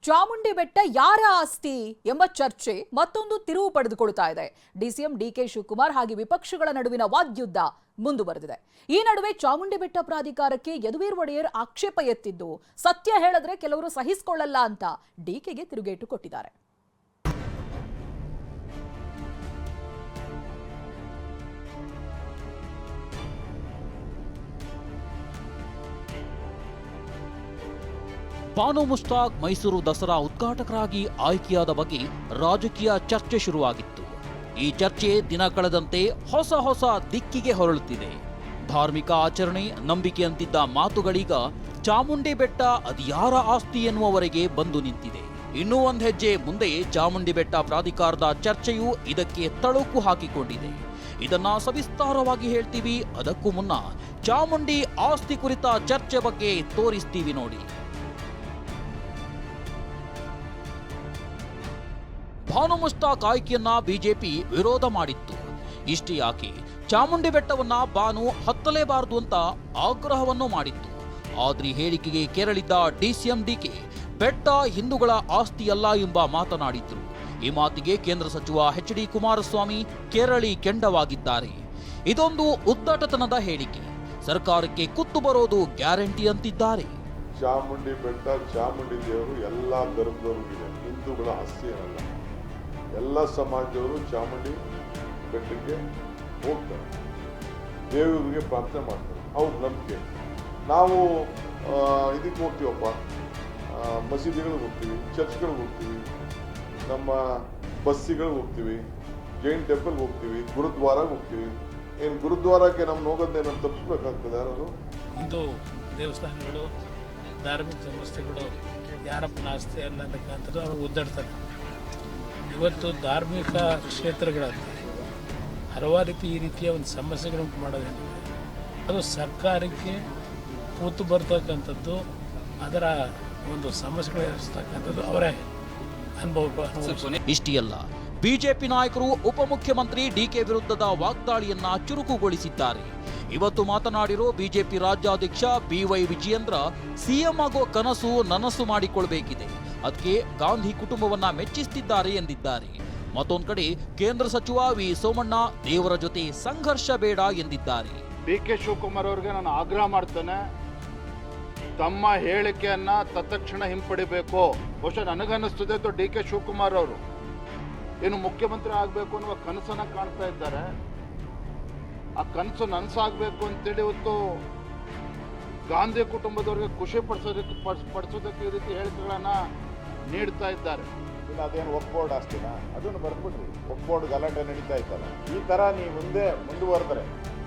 ಚಾಮುಂಡಿ ಬೆಟ್ಟ ಯಾರ ಆಸ್ತಿ ಎಂಬ ಚರ್ಚೆ ಮತ್ತೊಂದು ತಿರುವು ಪಡೆದುಕೊಳ್ಳುತ್ತಾ ಇದೆ. ಡಿಸಿಎಂ ಡಿಕೆ ಶಿವಕುಮಾರ್ ಹಾಗೆ ವಿಪಕ್ಷಗಳ ನಡುವಿನ ವಾಗ್ಯುದ್ಧ ಮುಂದುವರೆದಿದೆ. ಈ ನಡುವೆ ಚಾಮುಂಡಿ ಬೆಟ್ಟ ಪ್ರಾಧಿಕಾರಕ್ಕೆ ಯದುವೀರ್ ಒಡೆಯರ್ ಆಕ್ಷೇಪ ಎತ್ತಿದ್ದು, ಸತ್ಯ ಹೇಳಿದ್ರೆ ಕೆಲವರು ಸಹಿಸಿಕೊಳ್ಳಲ್ಲ ಅಂತ ಡಿಕೆಗೆ ತಿರುಗೇಟು ಕೊಟ್ಟಿದ್ದಾರೆ. ಬಾನು ಮುಷ್ತಾಕ್ ಮೈಸೂರು ದಸರಾ ಉದ್ಘಾಟಕರಾಗಿ ಆಯ್ಕೆಯಾದ ಬಗ್ಗೆ ರಾಜಕೀಯ ಚರ್ಚೆ ಶುರುವಾಗಿತ್ತು. ಈ ಚರ್ಚೆ ದಿನ ಕಳೆದಂತೆ ಹೊಸ ದಿಕ್ಕಿಗೆ ಹೊರಳುತ್ತಿದೆ. ಧಾರ್ಮಿಕ ಆಚರಣೆ, ನಂಬಿಕೆ ಅಂತಿದ್ದ ಮಾತುಗಳೀಗ ಚಾಮುಂಡಿ ಬೆಟ್ಟ ಅದ್ಯಾರ ಆಸ್ತಿ ಎನ್ನುವವರೆಗೆ ಬಂದು ನಿಂತಿದೆ. ಇನ್ನೂ ಒಂದು ಹೆಜ್ಜೆ ಮುಂದೆ ಚಾಮುಂಡಿ ಬೆಟ್ಟ ಪ್ರಾಧಿಕಾರದ ಚರ್ಚೆಯು ಇದಕ್ಕೆ ತಳುಕು ಹಾಕಿಕೊಂಡಿದೆ. ಇದನ್ನ ಸವಿಸ್ತಾರವಾಗಿ ಹೇಳ್ತೀವಿ. ಅದಕ್ಕೂ ಮುನ್ನ ಚಾಮುಂಡಿ ಆಸ್ತಿ ಕುರಿತ ಚರ್ಚೆ ಬಗ್ಗೆ ತೋರಿಸ್ತೀವಿ ನೋಡಿ. ಬಾನು ಮುಷ್ತಾಕ್ ಆಯ್ಕೆಯನ್ನ ಬಿಜೆಪಿ ವಿರೋಧ ಮಾಡಿತ್ತು. ಇಷ್ಟೇ ಯಾಕೆ, ಚಾಮುಂಡಿ ಬೆಟ್ಟವನ್ನ ಬಾನು ಹತ್ತಲೇಬಾರದು ಅಂತ ಆಗ್ರಹವನ್ನು ಮಾಡಿತ್ತು. ಆದ್ರೆ ಹೇಳಿಕೆಗೆ ಕೆರಳಿದ್ದ ಡಿಸಿಎಂ ಡಿಕೆ ಬೆಟ್ಟ ಹಿಂದೂಗಳ ಆಸ್ತಿಯಲ್ಲ ಎಂಬ ಮಾತನಾಡಿದ್ರು. ಈ ಮಾತಿಗೆ ಕೇಂದ್ರ ಸಚಿವ ಎಚ್.ಡಿ. ಕುಮಾರಸ್ವಾಮಿ ಕೆರಳಿ ಕೆಂಡವಾಗಿದ್ದಾರೆ. ಇದೊಂದು ಉದ್ದಟತನದ ಹೇಳಿಕೆ, ಸರ್ಕಾರಕ್ಕೆ ಕುತ್ತು ಬರೋದು ಗ್ಯಾರಂಟಿ ಅಂತಿದ್ದಾರೆ. ಚಾಮುಂಡಿ ಬೆಟ್ಟ, ಚಾಮುಂಡಿ ದೇವರು ಎಲ್ಲಾ ಧರ್ಮದವರಿಗಿದೆ, ಹಿಂದೂಗಳ ಆಸ್ತಿ ಏನಲ್ಲ. ಎಲ್ಲ ಸಮಾಜದವರು ಚಾಮುಂಡಿ ಬೆಟ್ಟಕ್ಕೆ ಹೋಗ್ತಾರೆ, ದೇವರಿಗೆ ಪ್ರಾರ್ಥನೆ ಮಾಡ್ತಾರೆ, ಅವ್ರ ನಂಬಿಕೆ. ನಾವು ಇದಕ್ಕೆ ಹೋಗ್ತೀವಪ್ಪ, ಮಸೀದಿಗಳಿಗೆ ಹೋಗ್ತೀವಿ, ಚರ್ಚ್ಗಳಿಗೆ ಹೋಗ್ತೀವಿ, ನಮ್ಮ ಬಸ್ಸಿಗಳಿಗೆ ಹೋಗ್ತೀವಿ, ಜೈನ್ ಟೆಂಪಲ್ಗೆ ಹೋಗ್ತೀವಿ, ಗುರುದ್ವಾರಾಗೆ ಹೋಗ್ತೀವಿ. ಏನು ಗುರುದ್ವಾರಕ್ಕೆ ನಮ್ಗೆ ಹೋಗೋದೇನೋ ತಪ್ಪಿಸ್ಬೇಕಾಗ್ತದೆ? ಯಾರು ಹಿಂದೂ ದೇವಸ್ಥಾನಗಳು, ಧಾರ್ಮಿಕ ಸಂಸ್ಥೆಗಳು ಯಾರಪ್ಪನ ಆಸ್ತಿ ಅಲ್ಲ ಅನ್ನಕ್ಕಂತ ಅವರು ಉದ್ದಾಡ್ತಾರೆ. ಇವತ್ತು ಧಾರ್ಮಿಕ ಕ್ಷೇತ್ರಗಳಲ್ಲಿ ಹಲವಾರು ಈ ರೀತಿಯ ಒಂದು ಸಮಸ್ಯೆಗಳನ್ನು ಮಾಡೋದೇನಿದೆ, ಅದು ಸರ್ಕಾರಕ್ಕೆ ಕೂತು ಬರ್ತಕ್ಕಂಥದ್ದು, ಅದರ ಒಂದು ಸಮಸ್ಯೆಗಳು ಎದುರಿಸ್ತಕ್ಕಂಥದ್ದು ಅವರೇ ಅನುಭವ. ಇಷ್ಟೇ ಅಲ್ಲ, ಬಿಜೆಪಿ ನಾಯಕರು ಉಪಮುಖ್ಯಮಂತ್ರಿ ಡಿಕೆ ವಿರುದ್ಧದ ವಾಗ್ದಾಳಿಯನ್ನ ಚುರುಕುಗೊಳಿಸಿದ್ದಾರೆ. ಇವತ್ತು ಮಾತನಾಡಿರೋ ಬಿಜೆಪಿ ರಾಜ್ಯಾಧ್ಯಕ್ಷ ಬಿವೈ ವಿಜಯೇಂದ್ರ, ಸಿಎಂ ಆಗೋ ಕನಸು ನನಸು ಮಾಡಿಕೊಳ್ಬೇಕಿದೆ, ಅದಕ್ಕೆ ಗಾಂಧಿ ಕುಟುಂಬವನ್ನ ಮೆಚ್ಚಿಸುತ್ತಿದ್ದಾರೆ ಎಂದಿದ್ದಾರೆ. ಮತ್ತೊಂದು ಕಡೆ ಕೇಂದ್ರ ಸಚಿವ ವಿ ಸೋಮಣ್ಣ ದೇವರ ಜೊತೆ ಸಂಘರ್ಷ ಬೇಡ ಎಂದಿದ್ದಾರೆ. ಡಿಕೆ ಶಿವಕುಮಾರ್ ಅವರಿಗೆ ನಾನು ಆಗ್ರಹ ಮಾಡ್ತೇನೆ, ತಮ್ಮ ಹೇಳಿಕೆಯನ್ನ ತತ್ಕ್ಷಣ ಹಿಂಪಡಿಬೇಕು. ಬಹುಶಃ ನನಗನ್ನಿಸ್ತದೆ ಡಿಕೆ ಶಿವಕುಮಾರ್ ಅವರು ಏನು ಮುಖ್ಯಮಂತ್ರಿ ಆಗಬೇಕು ಅನ್ನುವ ಕನಸನ್ನ ಕಾಣ್ತಾ ಇದ್ದಾರೆ. ಆ ಕನಸು ನನಸಾಗಬೇಕು ಅಂತೇಳಿ ಇವತ್ತು ಗಾಂಧಿ ಕುಟುಂಬದವರಿಗೆ ಖುಷಿ ಪಡಿಸೋದಕ್ಕೆ ಈ ರೀತಿ ಹೇಳಿಕೆಗಳನ್ನ ನೀಡ್ತಾ ಇದ್ದಾರೆ. ಇಲ್ಲ, ಅದೇನು ಒಕ್ಬೋರ್ಡ್ ಆಸ್ತಿನ ಅದನ್ನು ಬರ್ಬಿಟ್ರಿ, ಒಕ್ಬೋರ್ಡ್ ಗಲಾಟೆ ನಡೀತಾ ಇತ್ತಲ್ಲ. ಈ ಥರ ನೀವು ಮುಂದುವರೆದ್ರೆ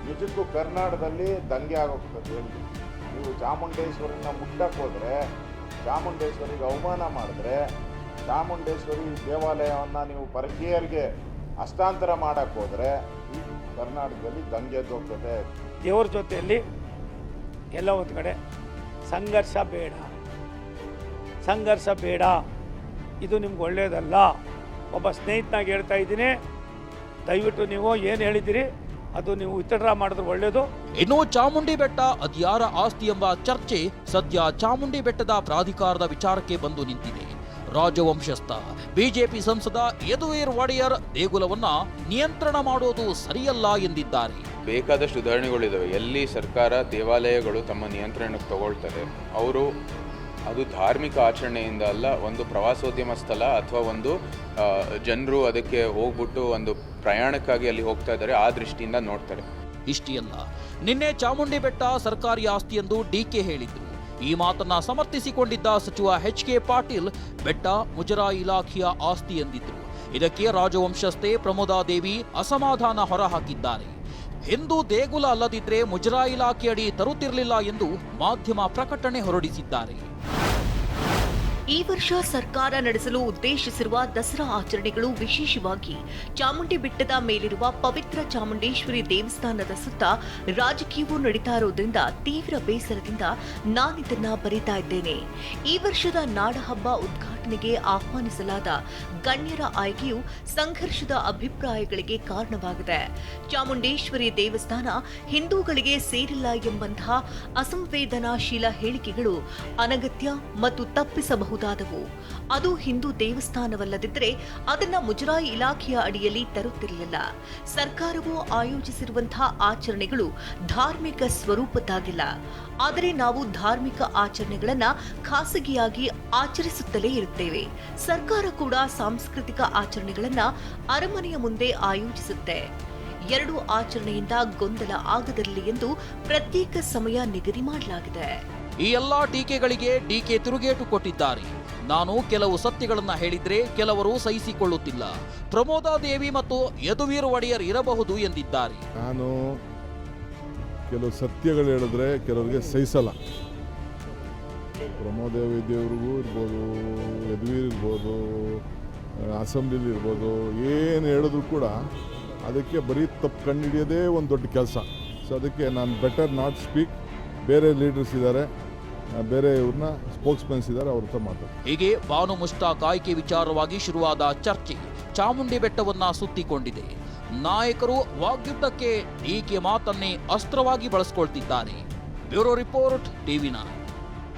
ನಿಜಕ್ಕೂ ಕರ್ನಾಟಕದಲ್ಲಿ ದಂಗೆ ಆಗೋಗ್ತದೆ. ನೀವು ಚಾಮುಂಡೇಶ್ವರಿನ ಮುಟ್ಟಕ್ಕೆ ಹೋದರೆ, ಚಾಮುಂಡೇಶ್ವರಿಗೆ ಅವಮಾನ ಮಾಡಿದ್ರೆ, ಚಾಮುಂಡೇಶ್ವರಿ ದೇವಾಲಯವನ್ನು ನೀವು ಪರಕೀಯರಿಗೆ ಹಸ್ತಾಂತರ ಮಾಡಕ್ಕೆ ಹೋದರೆ ಈ ಕರ್ನಾಟಕದಲ್ಲಿ ದಂಗೆ ಎದ್ದೋಗ್ತದೆ. ದೇವರ ಜೊತೆಯಲ್ಲಿ ಎಲ್ಲ ಒಂದು ಕಡೆ ಸಂಘರ್ಷ ಬೇಡ, ಇದು ನಿಮ್ಗೆ ಒಳ್ಳೆಯದಲ್ಲ. ಒಬ್ಬ ಸ್ನೇಹಿತನಾಗಿ ಹೇಳ್ತಾ ಇದ್ದೀನಿ, ದಯವಿಟ್ಟು ನೀವು ಏನು ಹೇಳಿದ್ದೀರಿ ಅದು ನೀವು ವಿತ್ಡ್ರಾ ಮಾಡಿದ್ರೆ ಒಳ್ಳೆಯದು. ಇನ್ನು ಚಾಮುಂಡಿ ಬೆಟ್ಟ ಅದ್ಯಾರ ಆಸ್ತಿ ಎಂಬ ಚರ್ಚೆ ಸದ್ಯ ಚಾಮುಂಡಿ ಬೆಟ್ಟದ ಪ್ರಾಧಿಕಾರದ ವಿಚಾರಕ್ಕೆ ಬಂದು ನಿಂತಿದೆ. ರಾಜವಂಶಸ್ಥ ಬಿಜೆಪಿ ಸಂಸದ ಯದುವೀರ್ ಒಡೆಯರ್ ದೇಗುಲವನ್ನ ನಿಯಂತ್ರಣ ಮಾಡೋದು ಸರಿಯಲ್ಲ ಎಂದಿದ್ದಾರೆ. ಬೇಕಾದಷ್ಟು ಉದಾಹರಣೆಗಳಿದ್ದಾವೆ. ಎಲ್ಲಿ ಸರ್ಕಾರ ದೇವಾಲಯಗಳು ತಮ್ಮ ನಿಯಂತ್ರಣಕ್ಕೆ ತಗೊಳ್ತಾರೆ, ಅವರು ಅದು ಧಾರ್ಮಿಕ ಆಚರಣೆಯಿಂದ ಅಲ್ಲ, ಒಂದು ಪ್ರವಾಸೋದ್ಯಮ ಸ್ಥಳ ಅಥವಾ ಒಂದು ಜನರು ಅದಕ್ಕೆ ಹೋಗ್ಬಿಟ್ಟು ಒಂದು ಪ್ರಯಾಣಕ್ಕಾಗಿ ಅಲ್ಲಿ ಹೋಗ್ತಾ ಇದ್ದಾರೆ, ಆ ದೃಷ್ಟಿಯಿಂದ ನೋಡ್ತಾರೆ. ಇಷ್ಟೇ ಅಲ್ಲ, ನಿನ್ನೆ ಚಾಮುಂಡಿ ಬೆಟ್ಟ ಸರ್ಕಾರಿ ಆಸ್ತಿ ಎಂದು ಡಿಕೆ ಹೇಳಿದ್ರು. ಈ ಮಾತನ್ನ ಸಮರ್ಥಿಸಿಕೊಂಡಿದ್ದ ಸಚಿವ ಎಚ್.ಕೆ. ಪಾಟೀಲ್ ಬೆಟ್ಟ ಮುಜರಾಯಿ ಇಲಾಖೆಯ ಆಸ್ತಿ ಎಂದಿದ್ರು. ಇದಕ್ಕೆ ರಾಜವಂಶಸ್ಥೆ ಪ್ರಮೋದಾದೇವಿ ಅಸಮಾಧಾನ ಹೊರಹಾಕಿದ್ದಾರೆ. ಹಿಂದೂ ದೇಗುಲ ಅಲ್ಲದಿದ್ರೆ ಮುಜರಾಯಿ ಇಲಾಖೆಯಡಿ ತರುತ್ತಿರಲಿಲ್ಲ ಎಂದು ಮಾಧ್ಯಮ ಪ್ರಕಟಣೆ ಹೊರಡಿಸಿದ್ದಾರೆ. ಈ ವರ್ಷ ಸರ್ಕಾರ ನಡೆಸಲು ಉದ್ದೇಶಿಸಿರುವ ದಸರಾ ಆಚರಣೆಗಳು ವಿಶೇಷವಾಗಿ ಚಾಮುಂಡಿ ಬೆಟ್ಟದ ಮೇಲಿರುವ ಪವಿತ್ರ ಚಾಮುಂಡೇಶ್ವರಿ ದೇವಸ್ಥಾನದ ಸುತ್ತ ರಾಜಕೀಯವೂ ನಡೀತಾ ಇರೋದ್ರಿಂದ ತೀವ್ರ ಬೇಸರದಿಂದ ನಾನಿದನ್ನ ಬರೀತಾ ಇದ್ದೇನೆ. ಈ ವರ್ಷದ ನಾಡಹಬ್ಬ ಉದ್ಘಾಟನೆ ಪ್ರತಿಭಟನೆಗೆ ಆಹ್ವಾನಿಸಲಾದ ಗಣ್ಯರ ಆಯ್ಕೆಯು ಸಂಘರ್ಷದ ಅಭಿಪ್ರಾಯಗಳಿಗೆ ಕಾರಣವಾಗಿದೆ. ಚಾಮುಂಡೇಶ್ವರಿ ದೇವಸ್ಥಾನ ಹಿಂದೂಗಳಿಗೆ ಸೇರಿಲ್ಲ ಎಂಬಂತಹ ಅಸಂವೇದನಾಶೀಲ ಹೇಳಿಕೆಗಳು ಅನಗತ್ಯ ಮತ್ತು ತಪ್ಪಿಸಬಹುದಾದವು. ಅದು ಹಿಂದೂ ದೇವಸ್ಥಾನವಲ್ಲದಿದ್ದರೆ ಅದನ್ನ ಮುಜರಾಯಿ ಇಲಾಖೆಯ ಅಡಿಯಲ್ಲಿ ತರುತ್ತಿರಲಿಲ್ಲ. ಸರ್ಕಾರವು ಆಯೋಜಿಸಿರುವಂತಹ ಆಚರಣೆಗಳು ಧಾರ್ಮಿಕ ಸ್ವರೂಪದ್ದಾಗಿಲ್ಲ. ಆದರೆ ನಾವು ಧಾರ್ಮಿಕ ಆಚರಣೆಗಳನ್ನ ಖಾಸಗಿಯಾಗಿ ಆಚರಿಸುತ್ತಲೇ ಇರುತ್ತೇವೆ. ಸರ್ಕಾರ ಕೂಡ ಸಾಂಸ್ಕೃತಿಕ ಆಚರಣೆಗಳನ್ನ ಅರಮನೆಯ ಮುಂದೆ ಆಯೋಜಿಸುತ್ತೆ. ಎರಡು ಆಚರಣೆಯಿಂದ ಗೊಂದಲ ಆಗದಿರಲಿ ಎಂದು ಪ್ರತ್ಯೇಕ ಸಮಯ ನಿಗದಿ ಮಾಡಲಾಗಿದೆ. ಈ ಎಲ್ಲಾ ಟೀಕೆಗಳಿಗೆ ಡಿಕೆ ತಿರುಗೇಟು ಕೊಟ್ಟಿದ್ದಾರೆ. ನಾನು ಕೆಲವು ಸತ್ಯಗಳನ್ನ ಹೇಳಿದ್ರೆ ಕೆಲವರು ಸಹಿಸಿಕೊಳ್ಳುತ್ತಿಲ್ಲ. ಪ್ರಮೋದಾದೇವಿ ಮತ್ತು ಯದುವೀರ್ ಒಡೆಯರ್ ಇರಬಹುದು ಎಂದಿದ್ದಾರೆ. ನಾನು ಕೆಲವು ಸತ್ಯಗಳು ಹೇಳಿದ್ರೆ ಕೆಲವರಿಗೆ ಸಹಿಸಲ್ಲ. ಪ್ರಮೋದೇವಿ ದೇವ್ರಿಗೂ ಇರ್ಬೋದು, ಯದುವೀರ್ ಇರ್ಬೋದು, ಅಸೆಂಬ್ಲಿಲಿ ಇರ್ಬೋದು, ಏನು ಹೇಳಿದ್ರು ಕೂಡ ಅದಕ್ಕೆ ಬರೀ ತಪ್ಪು ಕಂಡುಹಿಡಿಯೋದೇ ಒಂದು ದೊಡ್ಡ ಕೆಲಸ. ಸೊ ಅದಕ್ಕೆ ನಾನು ಬೆಟರ್ ನಾಟ್ ಸ್ಪೀಕ್. ಬೇರೆ ಲೀಡರ್ಸ್ ಇದ್ದಾರೆ, ಬೇರೆ ಇವ್ರನ್ನ ಸ್ಪೋಕ್ಸ್ಮನ್ಸ್ ಇದ್ದಾರೆ, ಅವ್ರ ಹತ್ರ ಮಾತಾಡ್ತಾರೆ. ಹೀಗೆ ಬಾನು ಮುಷ್ತಾಕ್ ಆಯ್ಕೆ ವಿಚಾರವಾಗಿ ಶುರುವಾದ ಚರ್ಚೆ ಚಾಮುಂಡಿ ಬೆಟ್ಟವನ್ನ ಸುತ್ತಿಕೊಂಡಿದೆ. ನಾಯಕರು ವಾಗ್ಯುದ್ಧಕ್ಕೆ ಡಿಕೆ ಮಾತನ್ನೇ ಅಸ್ತ್ರವಾಗಿ ಬಳಸಿಕೊಳ್ತಿದ್ದಾರೆ. Bureau report, ಟಿವಿ9.